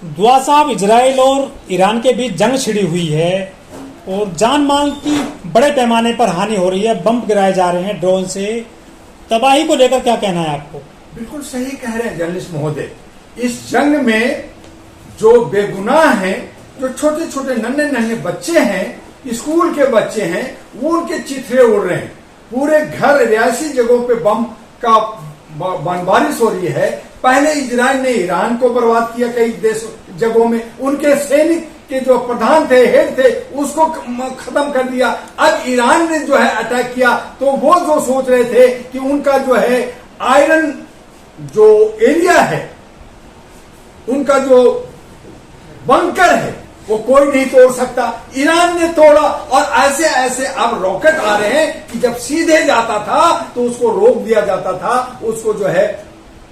दुआ साहब, इजराइल और ईरान के बीच जंग छिड़ी हुई है और जान माल की बड़े पैमाने पर हानि हो रही है, बम गिराए जा रहे हैं ड्रोन से। तबाही को लेकर क्या कहना है आपको? बिल्कुल सही कह रहे हैं जर्नलिस्ट महोदय। इस जंग में जो बेगुनाह हैं, जो छोटे छोटे नन्हे नन्हे बच्चे हैं, स्कूल के बच्चे हैं, वो उनके चिथड़े उड़ रहे हैं। पूरे घर रिहायशी जगहों पे बम का बमबारिश हो रही है। पहले इजराइल ने ईरान को बर्बाद किया कई देश जगहों में, उनके सैनिक के जो प्रधान थे, हेड थे, उसको खत्म कर दिया। अब ईरान ने जो है अटैक किया, तो वो जो सोच रहे थे कि उनका जो है आयरन जो एरिया है, उनका जो बंकर है, वो कोई नहीं तोड़ सकता। ईरान ने तोड़ा और ऐसे ऐसे अब रॉकेट आ रहे हैं कि जब सीधे जाता था तो उसको रोक दिया जाता था, उसको जो है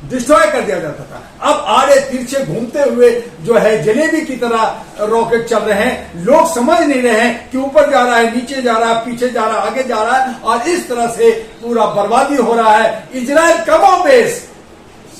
डिस्ट्रॉय कर दिया जाता था। अब आड़े तिरछे घूमते हुए जो है जलेबी की तरह रॉकेट चल रहे हैं। लोग समझ नहीं रहे हैं कि ऊपर जा रहा है, नीचे जा रहा है, पीछे जा रहा है, आगे जा रहा है, और इस तरह से पूरा बर्बादी हो रहा है। इजराइल कमोबेश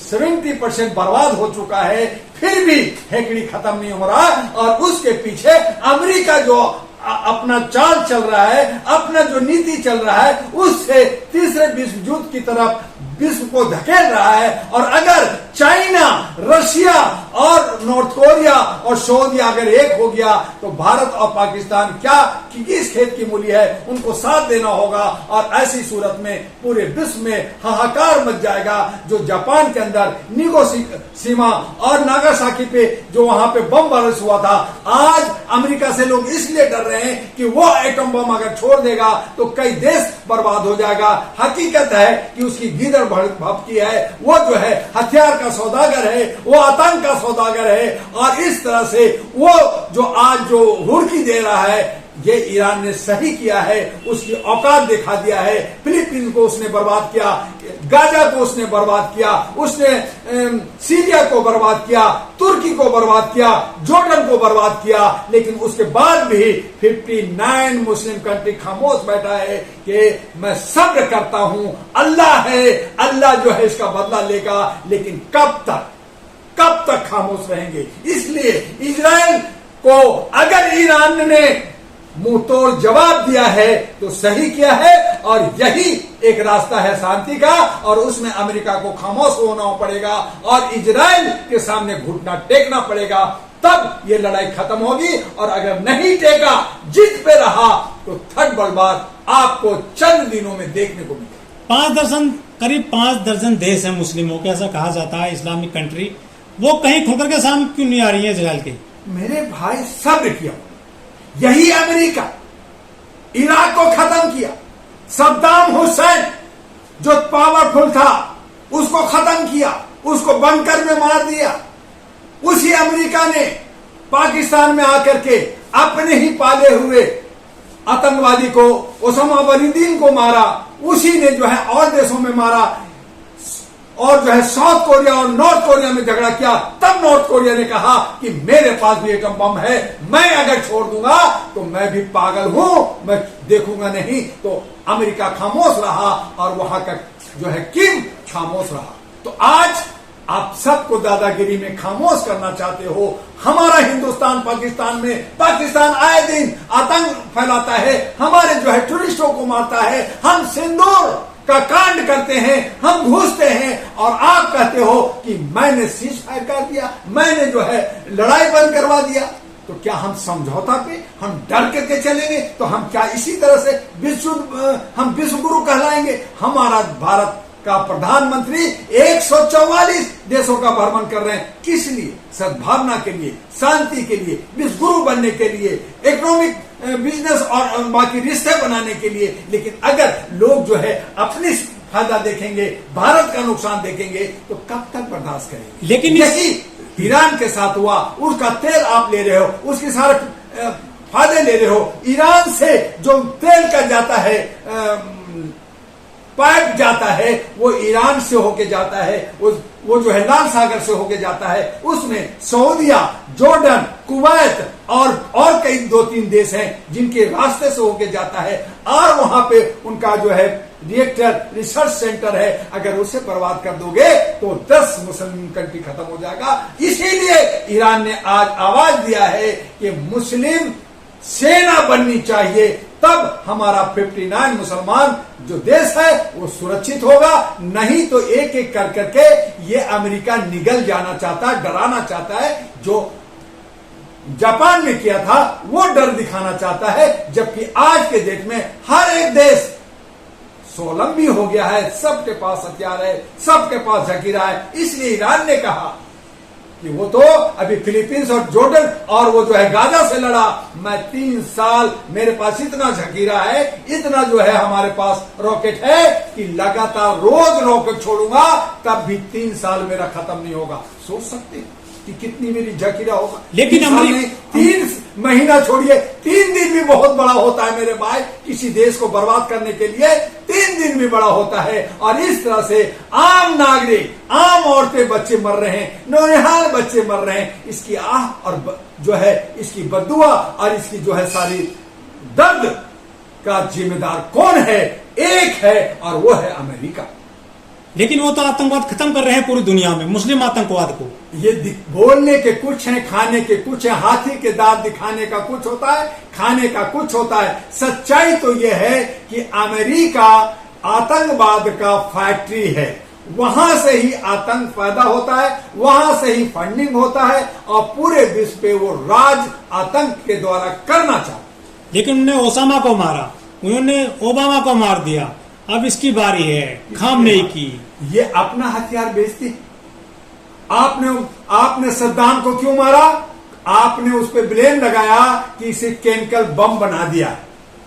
70% बर्बाद हो चुका है, फिर भी हेकड़ी खत्म नहीं हो रहा। और उसके पीछे अमेरिका जो अपना चाल चल रहा है, अपना जो नीति चल रहा है, उससे तीसरे विश्व युद्ध की तरफ विश्व को धकेल रहा है। और अगर चाइना, रशिया और नॉर्थ कोरिया और सऊदी अगर एक हो गया तो भारत और पाकिस्तान क्या किस खेत की मूली है, उनको साथ देना होगा। और ऐसी सूरत में पूरे विश्व में हाहाकार मच जाएगा। जो जापान के अंदर निगोसीमा और नागासाकी पे जो वहां पे बम बारिश हुआ था, आज अमेरिका से लोग इसलिए डर रहे हैं कि वो एटम बम अगर छोड़ देगा तो कई देश बर्बाद हो जाएगा। हकीकत है कि उसकी गीदड़ भपकी है, वो जो है हथियार का सौदागर है, वो आतंक का सौदागर है। और इस तरह से वो जो आज जो हुड़की दे रहा है, ये ईरान ने सही किया है, उसकी औकात दिखा दिया है। फिलीपीन को उसने बर्बाद किया, गाजा को उसने बर्बाद किया, उसने सीरिया को बर्बाद किया, तुर्की को बर्बाद किया, जॉर्डन को बर्बाद किया। लेकिन उसके बाद भी 59 मुस्लिम कंट्री खामोश बैठा है कि मैं सब्र करता हूं, अल्लाह है, अल्लाह जो है इसका बदला लेगा। लेकिन कब तक खामोश रहेंगे? इसलिए इजराइल को अगर ईरान ने मुंह तोड़ जवाब दिया है तो सही किया है, और यही एक रास्ता है शांति का। और उसमें अमेरिका को खामोश होना पड़ेगा और इजराइल के सामने घुटना टेकना पड़ेगा, तब ये लड़ाई खत्म होगी। और अगर नहीं टेका, जिद पे रहा, तो थर्ड वर्ल्ड वार आपको चंद दिनों में देखने को मिलेगा। करीब 5 दर्जन देश है मुस्लिमों के, ऐसा कहा जाता है, इस्लामिक कंट्री, वो कहीं खुलकर के सामने क्यों नहीं आ रही है इजराइल के? मेरे भाई सब्र किया, यही अमेरिका इराक को खत्म किया। सद्दाम हुसैन जो पावरफुल था उसको खत्म किया, उसको बंकर में मार दिया। उसी अमेरिका ने पाकिस्तान में आकर के अपने ही पाले हुए आतंकवादी को, ओसामा बिन लादेन को मारा। उसी ने जो है और देशों में मारा, और जो है साउथ कोरिया और नॉर्थ कोरिया में झगड़ा किया। तब नॉर्थ कोरिया ने कहा कि मेरे पास भी एटम बम है, मैं अगर छोड़ दूंगा तो मैं भी पागल हूं, मैं देखूंगा नहीं। तो अमेरिका खामोश रहा और वहां का जो है किम खामोश रहा। तो आज आप सबको दादागिरी में खामोश करना चाहते हो। हमारा हिंदुस्तान पाकिस्तान में, पाकिस्तान आए दिन आतंक फैलाता है, हमारे जो है टूरिस्टों को मारता है, हम सिंदूर का कांड करते हैं, हम घुसते हैं, और आप कहते हो कि मैंने सीज फायर कर दिया, मैंने जो है लड़ाई बंद करवा दिया। तो क्या हम समझौता पे हम डर करके चलेंगे? तो हम क्या इसी तरह से हम विश्व गुरु कहलाएंगे? हमारा भारत का प्रधानमंत्री 144 देशों का भ्रमण कर रहे हैं। किस लिए? सद्भावना के लिए, शांति के लिए, विश्व गुरु बनने के लिए, इकोनॉमिक बिजनेस और बाकी रिश्ते बनाने के लिए। लेकिन अगर लोग जो है अपनी फायदा देखेंगे, भारत का नुकसान देखेंगे, तो कब तक बर्दाश्त करेंगे? लेकिन यही ईरान के साथ हुआ। उसका तेल आप ले रहे हो, उसके सारे फायदे ले रहे हो। ईरान से जो तेल का जाता है, पाइप जाता है, वो ईरान से होके जाता है, वो जो है लाल सागर से होके जाता है। उसमें सऊदिया, जॉर्डन, कुवैत और कई 2-3 देश हैं जिनके रास्ते से होके जाता है। और वहां पे उनका जो है रिएक्टर रिसर्च सेंटर है। अगर उसे बर्बाद कर दोगे तो 10 मुस्लिम कंट्री खत्म हो जाएगा। इसीलिए ईरान ने आज आवाज दिया है कि मुस्लिम सेना बननी चाहिए, तब हमारा 59 मुसलमान जो देश है वो सुरक्षित होगा। नहीं तो एक एक कर करके ये अमेरिका निगल जाना चाहता है, डराना चाहता है। जो जापान में किया था वो डर दिखाना चाहता है, जबकि आज के डेट में हर एक देश स्वावलंबी हो गया है, सबके पास हथियार है, सबके पास जखीरा है। इसलिए ईरान ने कहा कि वो तो अभी फिलीपींस और जॉर्डन और वो जो है गाजा से लड़ा, मैं 3 साल मेरे पास इतना जखीरा है, इतना जो है हमारे पास रॉकेट है कि लगातार रोज रॉकेट छोड़ूंगा, तब भी 3 साल मेरा खत्म नहीं होगा। सोच सकते हैं कि कितनी मेरी जखीरा होगा। लेकिन हमने 3 महीना छोड़िए, 3 दिन भी बहुत बड़ा होता है मेरे भाई। किसी देश को बर्बाद करने के लिए 3 दिन भी बड़ा होता है। और इस तरह से आम नागरिक, आम औरतें, बच्चे मर रहे हैं, नौनिहाल बच्चे मर रहे हैं। इसकी आह और जो है इसकी बद्दुआ और इसकी जो है सारी दर्द का जिम्मेदार कौन है? एक है और वो है अमेरिका। लेकिन वो तो आतंकवाद खत्म कर रहे हैं पूरी दुनिया में, मुस्लिम आतंकवाद को। ये बोलने के कुछ हैं, खाने के कुछ हैं। हाथी के दांत दिखाने का कुछ होता है, खाने का कुछ होता है। सच्चाई तो ये है कि अमेरिका आतंकवाद का फैक्ट्री है। वहां से ही आतंक पैदा होता है, वहां से ही फंडिंग होता है और पूरे विश्व पे वो राज आतंक के द्वारा करना चाहता है। लेकिन उन्होंने ओसामा को मारा, उन्होंने ओबामा को मार दिया, अब इसकी बारी है खामने की। ये अपना हथियार बेचती। आपने सद्दाम को क्यों मारा? आपने उस पर ब्लेम लगाया कि इसे केमिकल बम बना दिया।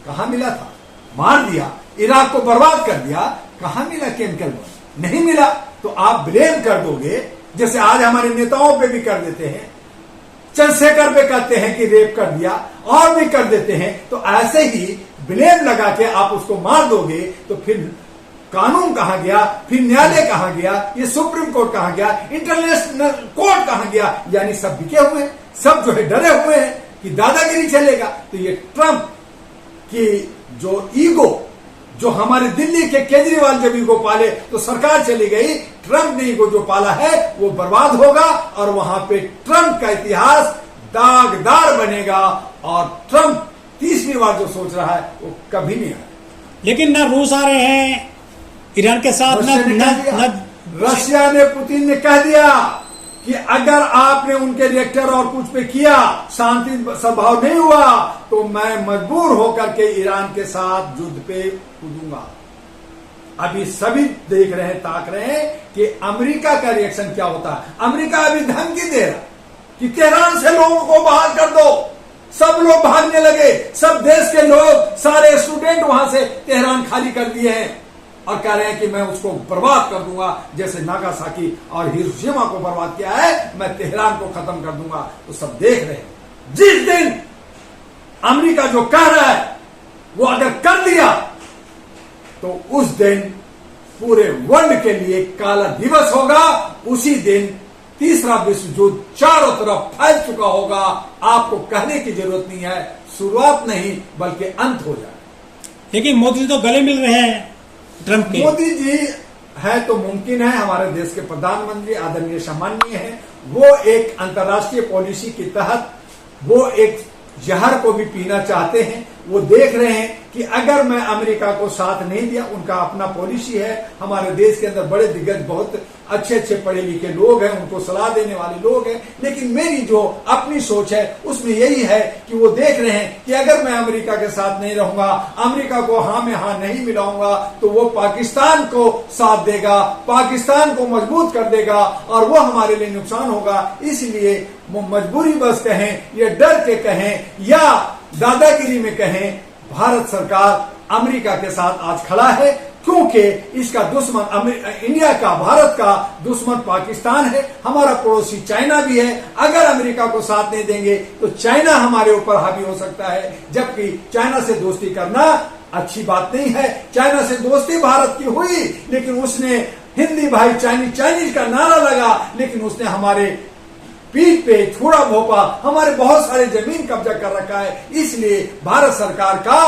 कहां मिला था? मार दिया, इराक को बर्बाद कर दिया। कहां मिला केमिकल बम? नहीं मिला। तो आप ब्लेम कर दोगे, जैसे आज हमारे नेताओं पे भी कर देते हैं, चंद्रशेखर पे कहते हैं कि रेप कर दिया, और भी कर देते हैं। तो ऐसे ही ब्लेम लगा के आप उसको मार दोगे तो फिर कानून कहां गया, फिर न्यायालय कहां गया, ये सुप्रीम कोर्ट कहां गया, इंटरनेशनल कोर्ट कहां गया? यानी सब बिके हुए हैं, सब जो है डरे हुए हैं कि दादागिरी चलेगा। तो ये ट्रंप की जो ईगो, जो हमारे दिल्ली के केजरीवाल जब ईगो पाले तो सरकार चली गई, ट्रंप ने ईगो जो पाला है वो बर्बाद होगा और वहां पे ट्रंप का इतिहास दागदार बनेगा। और ट्रंप 30वीं बार जो सोच रहा है वो कभी नहीं आया। लेकिन ना रूस आ रहे हैं ईरान के साथ, रशिया ने, पुतिन ने कह दिया कि अगर आपने उनके रिएक्टर और कुछ पे किया, शांति सद्भाव नहीं हुआ, तो मैं मजबूर होकर के ईरान के साथ युद्ध पे कूदूंगा। अभी सभी देख रहे हैं, ताक रहे हैं कि अमेरिका का रिएक्शन क्या होता है। अमेरिका अभी धमकी दे रहा कि तेहरान से लोगों को बाहर कर दो। सब लोग भागने लगे, सब देश के लोग, सारे स्टूडेंट वहां से तेहरान खाली कर दिए हैं और कह रहे हैं कि मैं उसको बर्बाद कर दूंगा, जैसे नागासाकी और हिरोशिमा को बर्बाद किया है, मैं तेहरान को खत्म कर दूंगा। तो सब देख रहे हैं। जिस दिन अमेरिका जो कह रहा है वो अगर कर दिया तो उस दिन पूरे वर्ल्ड के लिए काला दिवस होगा। उसी दिन तीसरा विश्व युद्ध चारों तरफ फैल चुका होगा। आपको कहने की जरूरत नहीं है, शुरुआत नहीं बल्कि अंत हो जाए। लेकिन मोदी जी तो गले मिल रहे हैं ट्रंप के। मोदी जी है तो मुमकिन है, हमारे देश के प्रधानमंत्री आदरणीय सम्माननीय है, वो एक अंतर्राष्ट्रीय पॉलिसी के तहत वो एक जहर को भी पीना चाहते हैं। वो देख रहे हैं कि अगर मैं अमेरिका को साथ नहीं दिया, उनका अपना पॉलिसी है। हमारे देश के अंदर बड़े दिग्गज, बहुत अच्छे अच्छे पढ़े लिखे लोग हैं, उनको सलाह देने वाले लोग हैं। लेकिन मेरी जो अपनी सोच है उसमें यही है कि वो देख रहे हैं कि अगर मैं अमेरिका के साथ नहीं रहूंगा, अमेरिका को हाँ में हाँ नहीं मिलाऊंगा, तो वो पाकिस्तान को साथ देगा, पाकिस्तान को मजबूत कर देगा और वो हमारे लिए नुकसान होगा। इसलिए वो मजबूरी बस कहें या डर के कहें या दादागिरी में कहें, भारत सरकार अमेरिका के साथ आज खड़ा है, क्योंकि इसका दुश्मन इंडिया का, भारत का दुश्मन पाकिस्तान है, हमारा पड़ोसी चाइना भी है। अगर अमेरिका को साथ नहीं देंगे तो चाइना हमारे ऊपर हावी हो सकता है, जबकि चाइना से दोस्ती करना अच्छी बात नहीं है। चाइना से दोस्ती भारत की हुई, लेकिन उसने हिंदी भाई चाइनीज का नारा लगा, लेकिन उसने हमारे पीठ पे छुरा भोपा, हमारे बहुत सारे जमीन कब्जा कर रखा है। इसलिए भारत सरकार का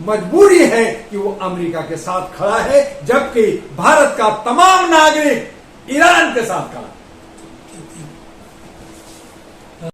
मजबूरी है कि वो अमेरिका के साथ खड़ा है, जबकि भारत का तमाम नागरिक ईरान के साथ खड़ा है।